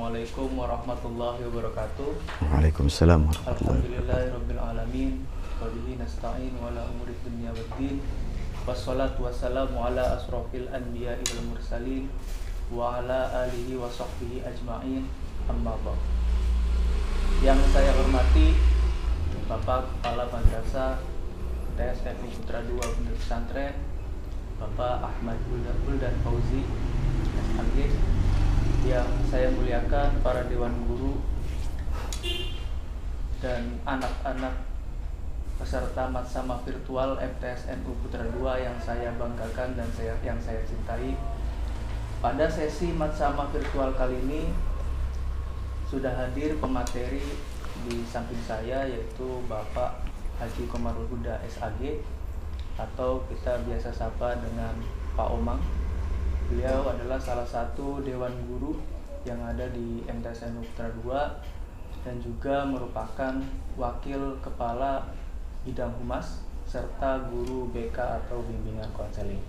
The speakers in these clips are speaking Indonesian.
Assalamualaikum warahmatullahi wabarakatuh. Waalaikumsalam warahmatullahi wabarakatuh. Alhamdulillahirabbil alamin. Wa bihi nasta'in wa ala umuri dunya waddin. Wassalatu wassalamu ala asrofil anbiya'i wal mursalin wa ala alihi wa sahbihi ajma'in. Amma ba'd. Yang saya hormati Bapak Kepala Madrasah TSFI Putra 2 Pondok Pesantren, Bapak Ahmad Buldan Fauzi SAG, yang saya muliakan para dewan guru dan anak-anak peserta Matsama virtual MTSNU Putra 2 yang saya banggakan dan yang saya cintai. Pada sesi Matsama virtual kali ini sudah hadir pemateri di samping saya, yaitu Bapak Haji Komarul Huda SAG, atau kita biasa sapa dengan Pak Omang. Beliau adalah salah satu dewan guru yang ada di MTSNU Putra 2 dan juga merupakan wakil kepala bidang humas serta guru BK atau bimbingan konseling.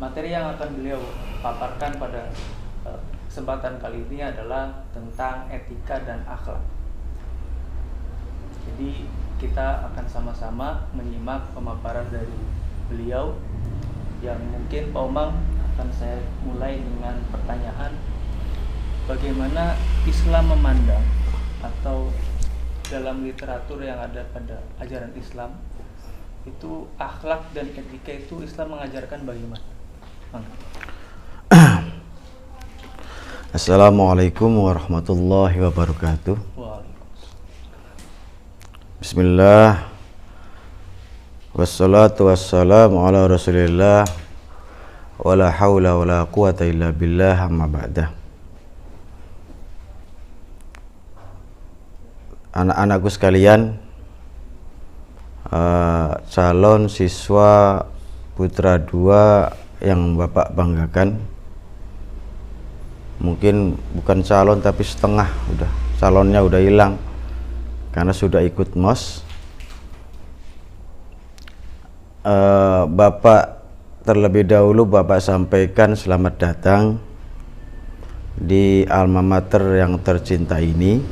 Materi yang akan beliau paparkan pada kesempatan kali ini adalah tentang etika dan akhlak. Jadi kita akan sama-sama menyimak pemaparan dari beliau, yang mungkin Pak Omang akan saya mulai dengan pertanyaan, bagaimana Islam memandang, atau dalam literatur yang ada pada ajaran Islam itu akhlak dan etika itu Islam mengajarkan bagaimana? Assalamualaikum warahmatullahi wabarakatuh. Bismillah, wassalatu wassalamu ala rasulillah, wala hawla wala quwata illa billah, amma ba'dah. Anak-anakku sekalian, calon siswa Putra 2 yang Bapak banggakan, mungkin bukan calon tapi setengah, calonnya udah hilang karena sudah ikut MOS. Bapak terlebih dahulu Bapak sampaikan selamat datang di alma mater yang tercinta ini,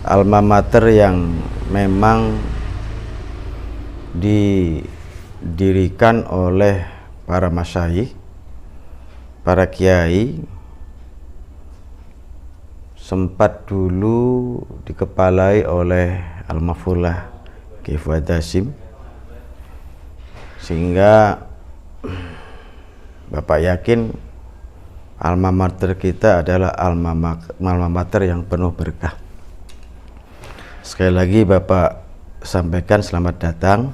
alma mater yang memang didirikan oleh para masyayikh, para kiai, sempat dulu dikepalai oleh Al-Mafullah Kiai Fuad Hasyim, sehingga Bapak yakin alma mater kita adalah alma mater yang penuh berkah. Sekali lagi Bapak sampaikan selamat datang,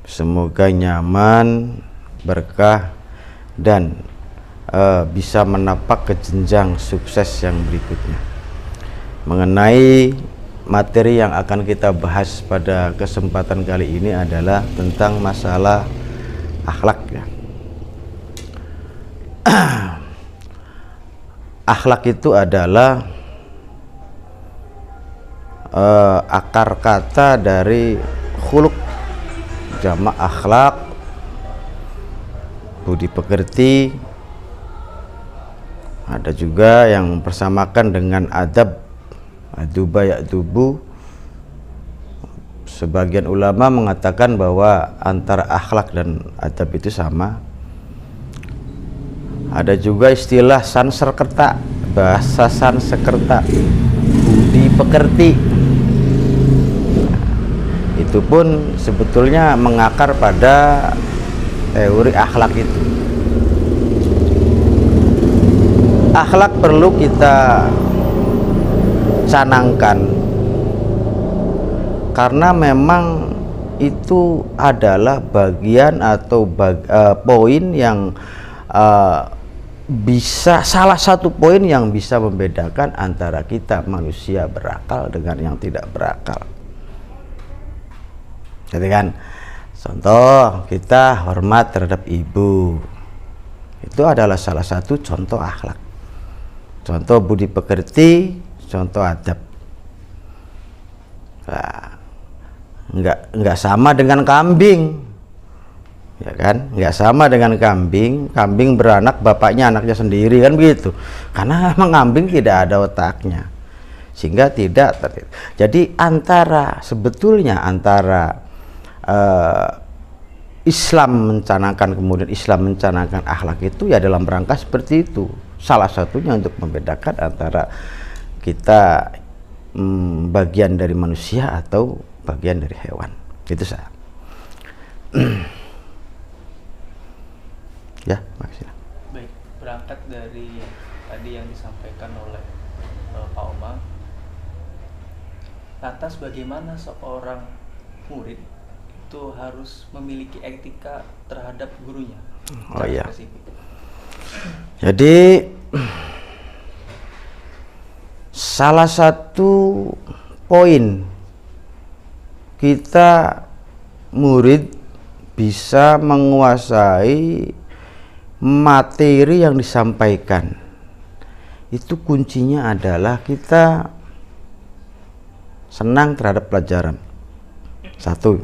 semoga nyaman, berkah, dan bisa menapak ke jenjang sukses yang berikutnya. Mengenai materi yang akan kita bahas pada kesempatan kali ini adalah tentang masalah akhlak, ya. Akhlak itu adalah akar kata dari khuluq, jamak akhlak, budi pekerti. Ada juga yang mempersamakan dengan adab, aduba ya'dubu. Sebagian ulama mengatakan bahwa antara akhlak dan adab itu sama. Ada juga istilah Sansekerta, bahasa Sansekerta, budi pekerti. Itu pun sebetulnya mengakar pada teori akhlak itu. Akhlak perlu kita canangkan karena memang itu adalah bagian atau poin yang salah satu poin yang bisa membedakan antara kita manusia berakal dengan yang tidak berakal. Jadi kan, contoh kita hormat terhadap ibu, itu adalah salah satu contoh akhlak. Contoh budi pekerti, contoh adab. Nah, enggak sama dengan kambing. ya kan? Nggak sama dengan kambing. Kambing beranak, bapaknya anaknya sendiri, kan begitu. Karena memang kambing tidak ada otaknya, sehingga tidak jadi sebetulnya antara Islam mencanangkan, kemudian Islam mencanangkan akhlak itu ya dalam rangka seperti itu. Salah satunya untuk membedakan antara kita bagian dari manusia atau bagian dari hewan. Itu saya. Ya, makasih. Baik, berangkat dari tadi yang disampaikan oleh Pak Oma, lantas bagaimana seorang murid itu harus memiliki etika terhadap gurunya? Oh iya. Jadi salah satu poin kita murid bisa menguasai materi yang disampaikan, itu kuncinya adalah kita senang terhadap pelajaran. Satu.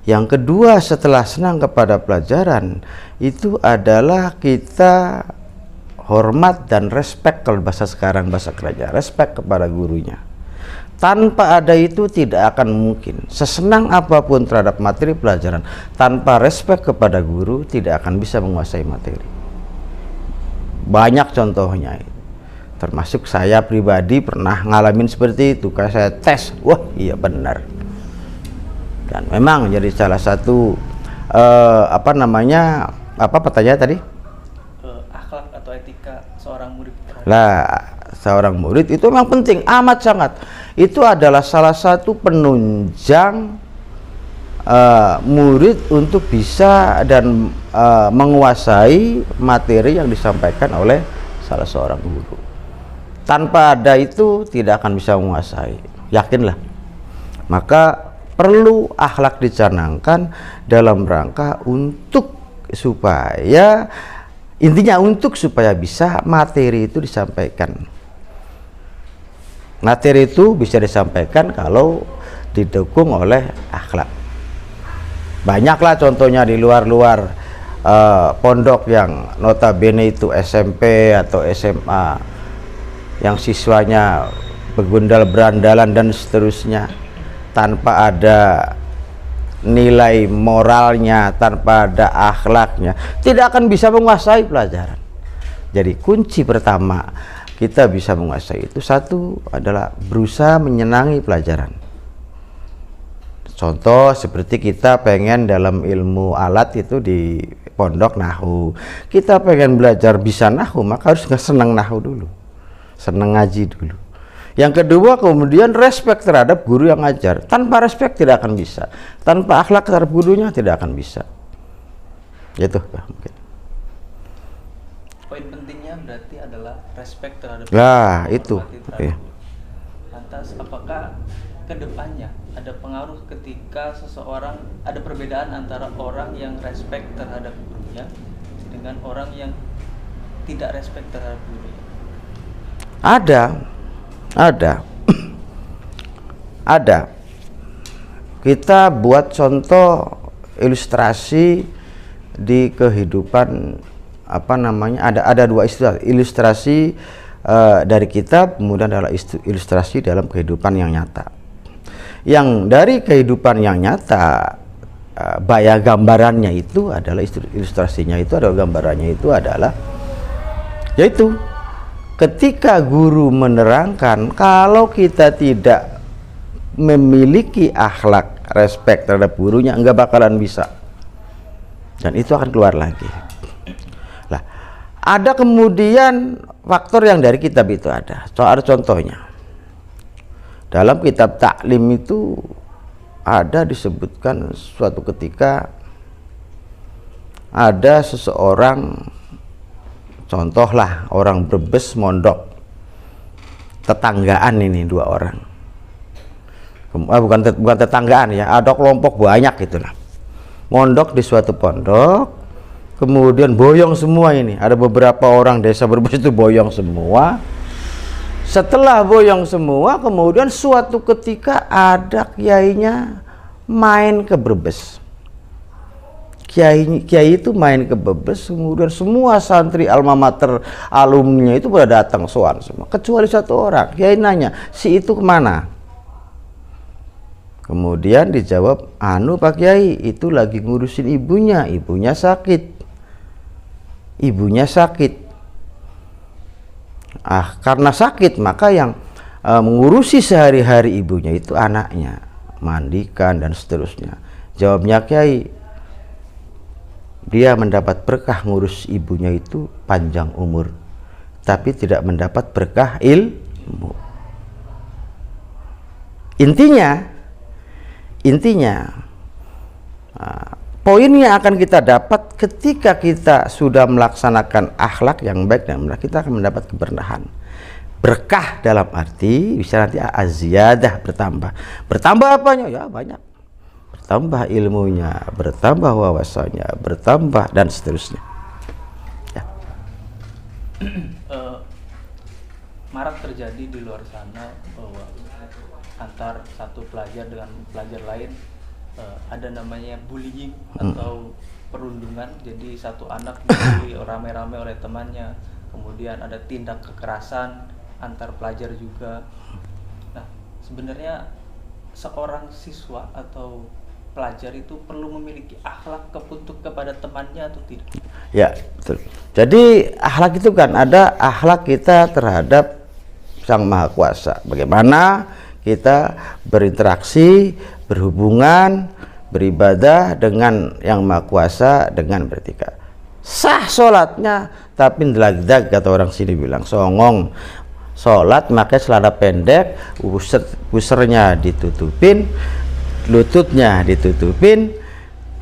Yang kedua, setelah senang kepada pelajaran, itu adalah kita hormat dan respect, kalau bahasa sekarang, bahasa kerja, respect kepada gurunya. Tanpa ada itu tidak akan mungkin. Sesenang apapun terhadap materi pelajaran, tanpa respect kepada guru tidak akan bisa menguasai materi. Banyak contohnya, termasuk saya pribadi pernah ngalamin seperti itu. Kayak saya tes, wah iya benar. Dan memang jadi salah satu pertanyaan tadi? Akhlak atau etika seorang murid. Seorang murid itu memang penting, amat sangat. Itu adalah salah satu penunjang murid untuk bisa dan menguasai materi yang disampaikan oleh salah seorang guru. Tanpa ada itu tidak akan bisa menguasai, yakinlah. Maka perlu akhlak dicanangkan dalam rangka supaya bisa materi itu disampaikan. Materi itu bisa disampaikan kalau didukung oleh akhlak. Banyaklah contohnya di luar pondok yang notabene itu SMP atau SMA, yang siswanya begundal berandalan dan seterusnya, tanpa ada nilai moralnya, tanpa ada akhlaknya, tidak akan bisa menguasai pelajaran. Jadi kunci pertama kita bisa menguasai itu, satu adalah berusaha menyenangi pelajaran. Contoh seperti kita pengen dalam ilmu alat itu di pondok nahu, kita pengen belajar bisa nahu, maka harus senang nahu dulu, senang ngaji dulu. Yang kedua, kemudian respect terhadap guru yang ngajar. Tanpa respect tidak akan bisa, tanpa akhlak terhadap gurunya tidak akan bisa. Itu mungkin poin pentingnya berarti adalah respect terhadap itu. Okay. Lantas apakah kedepannya ada pengaruh ketika seseorang, ada perbedaan antara orang yang respect terhadap gurunya dengan orang yang tidak respect terhadap gurunya? Ada. Kita buat contoh ilustrasi di kehidupan, ada dua ilustrasi dari kitab, kemudian adalah ilustrasi dalam kehidupan yang nyata. Yang dari kehidupan yang nyata, gambarannya itu adalah ilustrasinya itu adalah gambarannya itu adalah, yaitu ketika guru menerangkan, kalau kita tidak memiliki akhlak respect terhadap gurunya, enggak bakalan bisa, dan itu akan keluar lagi. Lah, ada kemudian faktor yang dari kitab itu ada contohnya. Dalam kitab taklim itu ada disebutkan suatu ketika ada seseorang, contohlah orang Brebes mondok, tetanggaan ini dua orang, bukan tetanggaan ya, ada kelompok banyak itulah, mondok di suatu pondok, kemudian boyong semua ini, ada beberapa orang desa Brebes itu boyong semua. Setelah boyong semua, kemudian suatu ketika ada kiainya main ke Brebes. kiai itu main ke Brebes, kemudian semua santri alma mater alumninya itu pada datang soal semua, kecuali satu orang. Kiai nanya, si itu kemana? Kemudian dijawab, anu Pak Kiai, itu lagi ngurusin ibunya, ibunya sakit. Karena sakit maka yang mengurusi sehari-hari ibunya itu anaknya, mandikan dan seterusnya. Jawabnya Kiai, dia mendapat berkah ngurus ibunya itu panjang umur, tapi tidak mendapat berkah ilmu. Intinya poin yang akan kita dapat ketika kita sudah melaksanakan akhlak yang baik dan benar, kita akan mendapat keberkahan. Berkah dalam arti bisa nanti aziyadah, bertambah apanya? Ya banyak, bertambah ilmunya, bertambah wawasannya, bertambah dan seterusnya ya. Marak terjadi di luar sana bahwa antar satu pelajar dengan pelajar lain ada namanya bullying atau perundungan. Jadi satu anak dibully rame-rame oleh temannya, kemudian ada tindak kekerasan antar pelajar juga. Nah, sebenarnya seorang siswa atau pelajar itu perlu memiliki akhlak untuk kepada temannya atau tidak? Ya, betul. Jadi akhlak itu kan ada akhlak kita terhadap Sang Maha Kuasa. Bagaimana kita berinteraksi, berhubungan, beribadah dengan Yang Maha Kuasa dengan beretika. Sah sholatnya, tapi ndelagdag kata orang sini bilang, songong. Sholat pakai celana pendek, busernya ditutupin, lututnya ditutupin,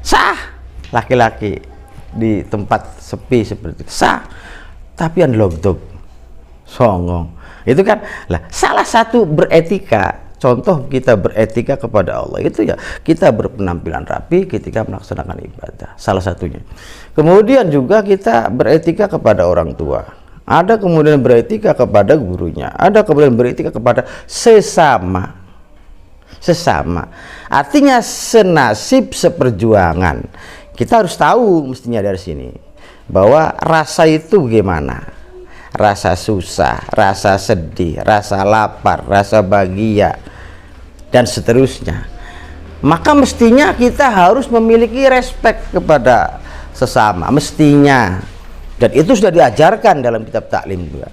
sah. Laki-laki di tempat sepi seperti itu sah, tapi yang logdog songong itu kan lah. Salah satu beretika, contoh kita beretika kepada Allah itu ya kita berpenampilan rapi ketika melaksanakan ibadah, salah satunya. Kemudian juga kita beretika kepada orang tua, ada kemudian beretika kepada gurunya, ada kemudian beretika kepada sesama. Artinya senasib seperjuangan. Kita harus tahu mestinya dari sini bahwa rasa itu bagaimana, rasa susah, rasa sedih, rasa lapar, rasa bahagia dan seterusnya. Maka mestinya kita harus memiliki respek kepada sesama, mestinya. Dan itu sudah diajarkan dalam kitab taklim juga.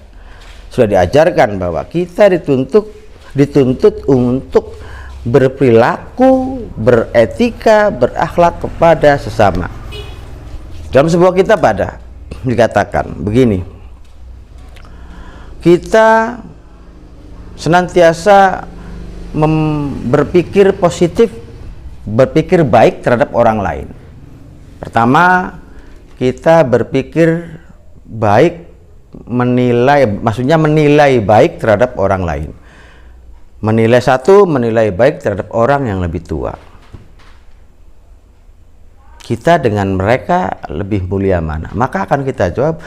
Sudah diajarkan bahwa kita dituntut untuk berperilaku, beretika, berakhlak kepada sesama. Dalam sebuah kitab ada dikatakan begini, kita senantiasa berpikir positif, berpikir baik terhadap orang lain. Pertama, kita berpikir baik, maksudnya menilai baik terhadap orang lain. Menilai baik terhadap orang yang lebih tua. Kita dengan mereka lebih mulia mana? Maka akan kita jawab,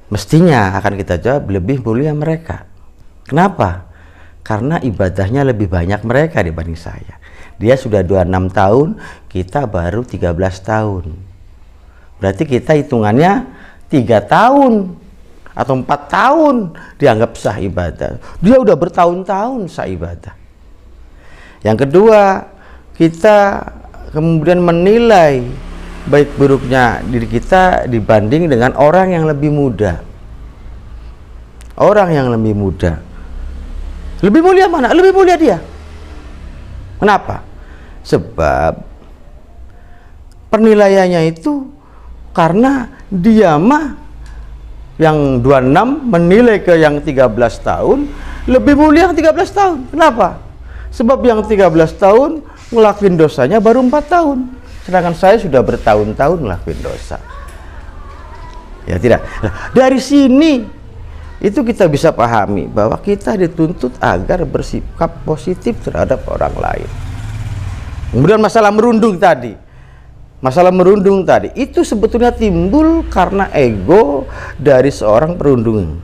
mestinya akan kita jawab lebih mulia mereka. Kenapa? Karena ibadahnya lebih banyak mereka dibanding saya. Dia sudah 26 tahun, kita baru 13 tahun. Berarti kita hitungannya 3 tahun atau 4 tahun dianggap sah ibadah. Dia udah bertahun-tahun sah ibadah. Yang kedua, kita kemudian menilai baik buruknya diri kita dibanding dengan orang yang lebih muda. Orang yang lebih muda. Lebih mulia mana? Lebih mulia dia. Kenapa? Sebab penilaiannya itu karena dia mah yang 26 menilai ke yang 13 tahun lebih mulia yang 13 tahun. Kenapa? Sebab yang 13 tahun ngelakuin dosanya baru 4 tahun, sedangkan saya sudah bertahun-tahun ngelakuin dosa. Ya tidak. Nah, dari sini itu kita bisa pahami bahwa kita dituntut agar bersikap positif terhadap orang lain. Kemudian masalah merundung tadi itu sebetulnya timbul karena ego dari seorang perundung.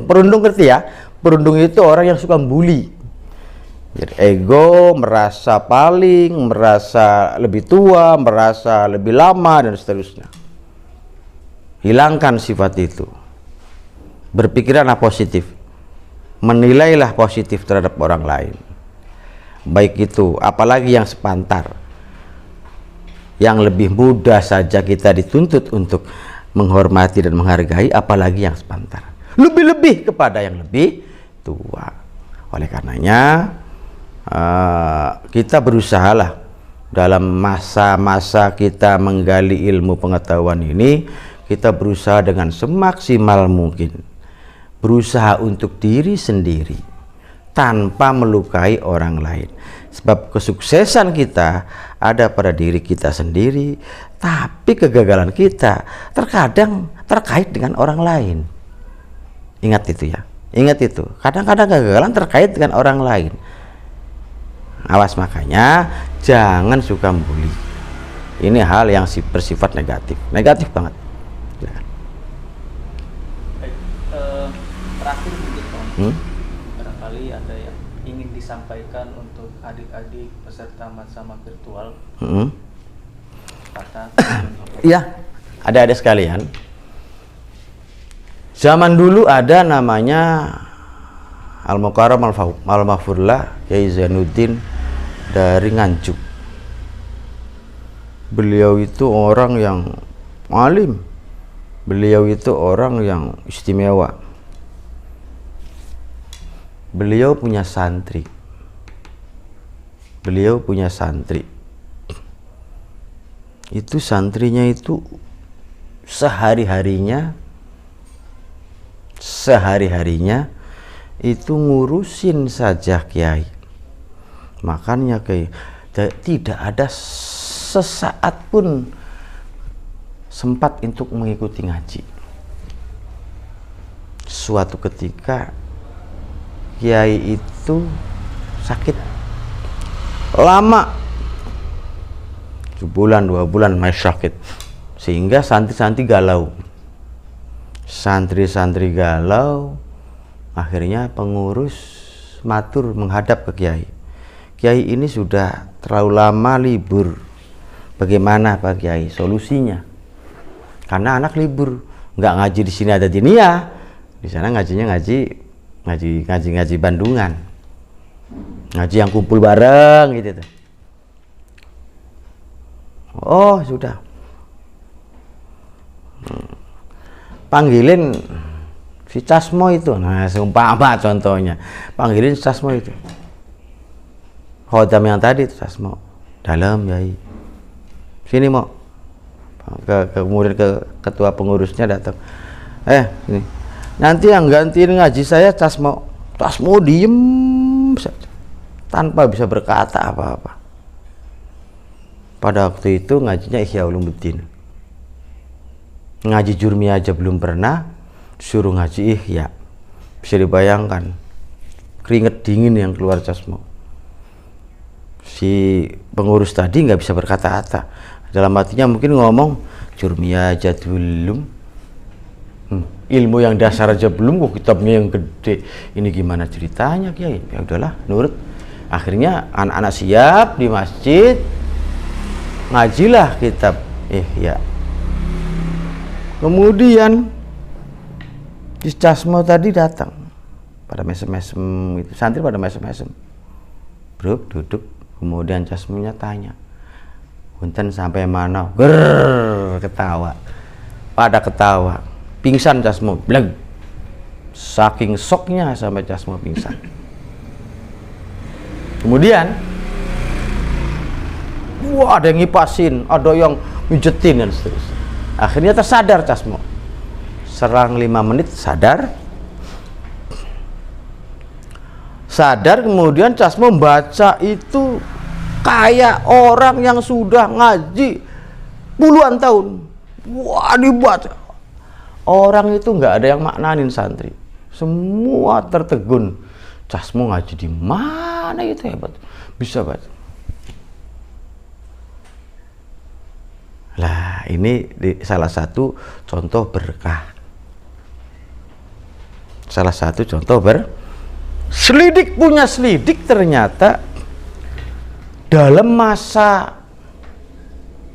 Perundung ngerti ya? Perundung itu orang yang suka bully. Jadi ego, merasa paling, merasa lebih tua, merasa lebih lama, dan seterusnya. Hilangkan sifat itu. Berpikiranlah positif. Menilailah positif terhadap orang lain. Baik itu, apalagi yang sepantar. Yang lebih muda saja kita dituntut untuk menghormati dan menghargai, apalagi yang sepantar. Lebih-lebih kepada yang lebih tua. Oleh karenanya, kita berusahalah dalam masa-masa kita menggali ilmu pengetahuan ini, kita berusaha dengan semaksimal mungkin, berusaha untuk diri sendiri tanpa melukai orang lain. Sebab kesuksesan kita ada pada diri kita sendiri, tapi kegagalan kita terkadang terkait dengan orang lain. Ingat itu ya, ingat itu. Kadang-kadang kegagalan terkait dengan orang lain. Awas, makanya jangan suka membuli. Ini hal yang bersifat negatif banget ya. Terakhir mungkin Om, barangkali ada yang ingin disampaikan untuk adik-adik peserta Matsama virtual. Iya, adik-adik sekalian, zaman dulu ada namanya Al-Mukarram Al-Mahfurullah Kyai Zainuddin dari Nganjuk. Beliau itu orang yang alim, beliau itu orang yang istimewa. Beliau punya santri, itu santrinya itu sehari-harinya itu ngurusin saja kiai. Makanya tidak ada sesaat pun sempat untuk mengikuti ngaji. Suatu ketika kiai itu sakit lama, 1 bulan 2 bulan masih sakit, sehingga santri-santri galau. Santri-santri galau, akhirnya pengurus matur menghadap ke kiai. Kiai ini sudah terlalu lama libur. Bagaimana Pak Kiai solusinya? Karena anak libur, nggak ngaji di sini ada dinia, di sana ngajinya ngaji Bandungan, ngaji yang kumpul bareng gitu tuh. Oh sudah, panggilin si Casmo itu. Nah, seumpama contohnya, panggilin si Casmo itu, khodam yang tadi itu Casmo, dalam Yai, sini mau kemudian ke ketua pengurusnya datang, ini nanti yang gantiin ngaji saya Casmo. Casmo diem saja tanpa bisa berkata apa-apa. Pada waktu itu ngajinya Ihya Ulumuddin, ngaji Jurmi aja belum pernah, suruh ngaji Ihya. Bisa dibayangkan keringet dingin yang keluar Casmo. Si pengurus tadi nggak bisa berkata-kata, dalam hatinya mungkin ngomong, Jurmi aja belum, ilmu yang dasar aja belum, kok kitabnya yang gede, ini gimana ceritanya Kiai? Ya udahlah, nurut. Akhirnya anak-anak siap di masjid, ngajilah kitab Ihya. Kemudian si Casmo tadi datang, pada mesem-mesem itu, santri pada mesem-mesem, bro duduk. Kemudian Casmonya tanya, punten sampai mana? Grrr, ketawa, pada ketawa, pingsan Casmo, bleg, saking soknya sampai Casmo pingsan. Kemudian wah, ada yang ngipasin, ada yang mijetin dan seterusnya. Akhirnya tersadar Casmo, serang 5 menit sadar, kemudian Casmo membaca itu kayak orang yang sudah ngaji puluhan tahun. Wah, dibaca. Orang itu nggak ada yang maknanin santri, semua tertegun. Casmo ngaji di mana itu hebat, bisa baca. Lah, ini salah satu contoh berkah. Salah satu contoh Selidik punya selidik, ternyata dalam masa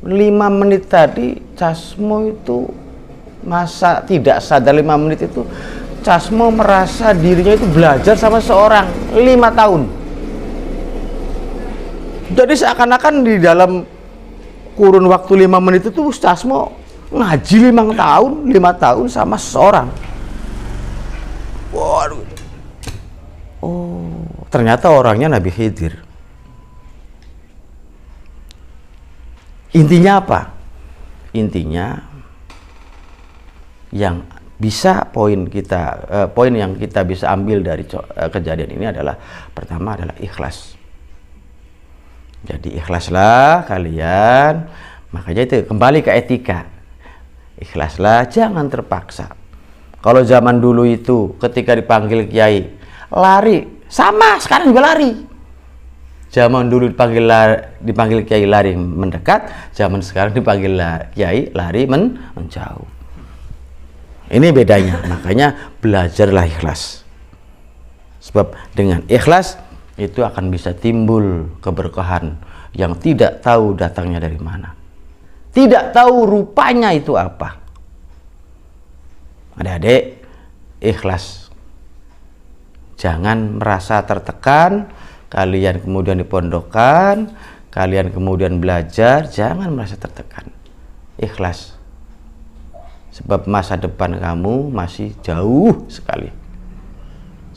5 menit tadi Casmo itu, masa tidak sadar 5 menit itu, Casmo merasa dirinya itu belajar sama seorang 5 tahun. Jadi seakan-akan di dalam kurun waktu 5 menit itu Casmo ngaji 5 tahun sama seorang. Waduh. Oh, ternyata orangnya Nabi Khidir. Intinya apa? Intinya yang bisa poin yang kita bisa ambil dari kejadian ini adalah, pertama adalah ikhlas. Jadi ikhlaslah kalian, makanya itu kembali ke etika. Ikhlaslah, jangan terpaksa. Kalau zaman dulu itu ketika dipanggil kiai lari, sama sekarang juga lari. Zaman dulu dipanggil kiai lari mendekat, zaman sekarang dipanggil kiai lari menjauh. Ini bedanya. Makanya belajarlah ikhlas. Sebab dengan ikhlas itu akan bisa timbul keberkahan yang tidak tahu datangnya dari mana, tidak tahu rupanya itu apa. Adik-adik, ikhlas. Jangan merasa tertekan, kalian kemudian dipondokkan, kalian kemudian belajar, jangan merasa tertekan. Ikhlas. Sebab masa depan kamu masih jauh sekali.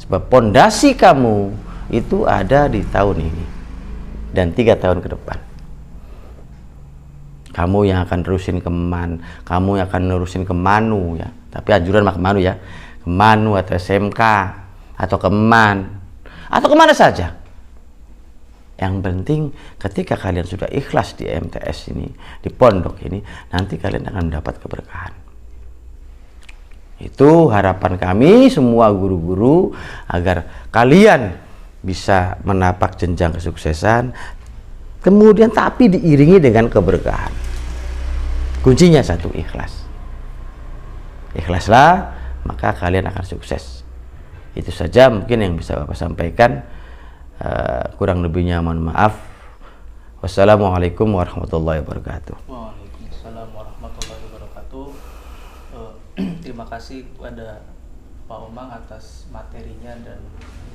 Sebab pondasi kamu itu ada di tahun ini dan 3 tahun ke depan. Kamu yang akan terusin ke kamu yang akan nerusin ke Manu ya. Tapi anjuran mah ke Manu ya. Ke Manu atau SMK atau ke MAN atau kemana saja. Yang penting ketika kalian sudah ikhlas di MTS ini, di pondok ini, nanti kalian akan mendapat keberkahan. Itu harapan kami semua guru-guru, agar kalian bisa menapak jenjang kesuksesan, kemudian tapi diiringi dengan keberkahan. Kuncinya satu, ikhlas. Ikhlaslah, maka kalian akan sukses. Itu saja mungkin yang bisa Bapak sampaikan. Kurang lebihnya mohon maaf. Wassalamualaikum warahmatullahi wabarakatuh. Waalaikumsalam warahmatullahi wabarakatuh. Terima kasih kepada Pak Omang atas materinya dan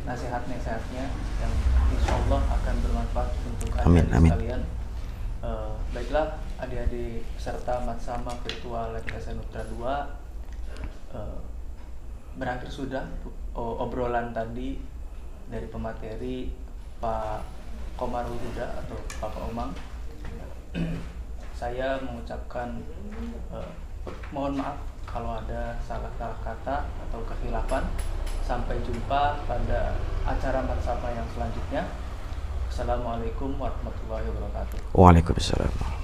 nasihat-nasihatnya yang insya Allah akan bermanfaat untuk adik-adik sekalian. Baiklah adik-adik peserta Matsama Virtual MTSN Ultra 2, berakhir sudah obrolan tadi dari pemateri Pak Komarul Huda atau Pak Omang. Saya mengucapkan mohon maaf kalau ada salah-salah kata atau kekhilafan. Sampai jumpa pada acara Matsama yang selanjutnya. Assalamualaikum warahmatullahi wabarakatuh. Waalaikumsalam.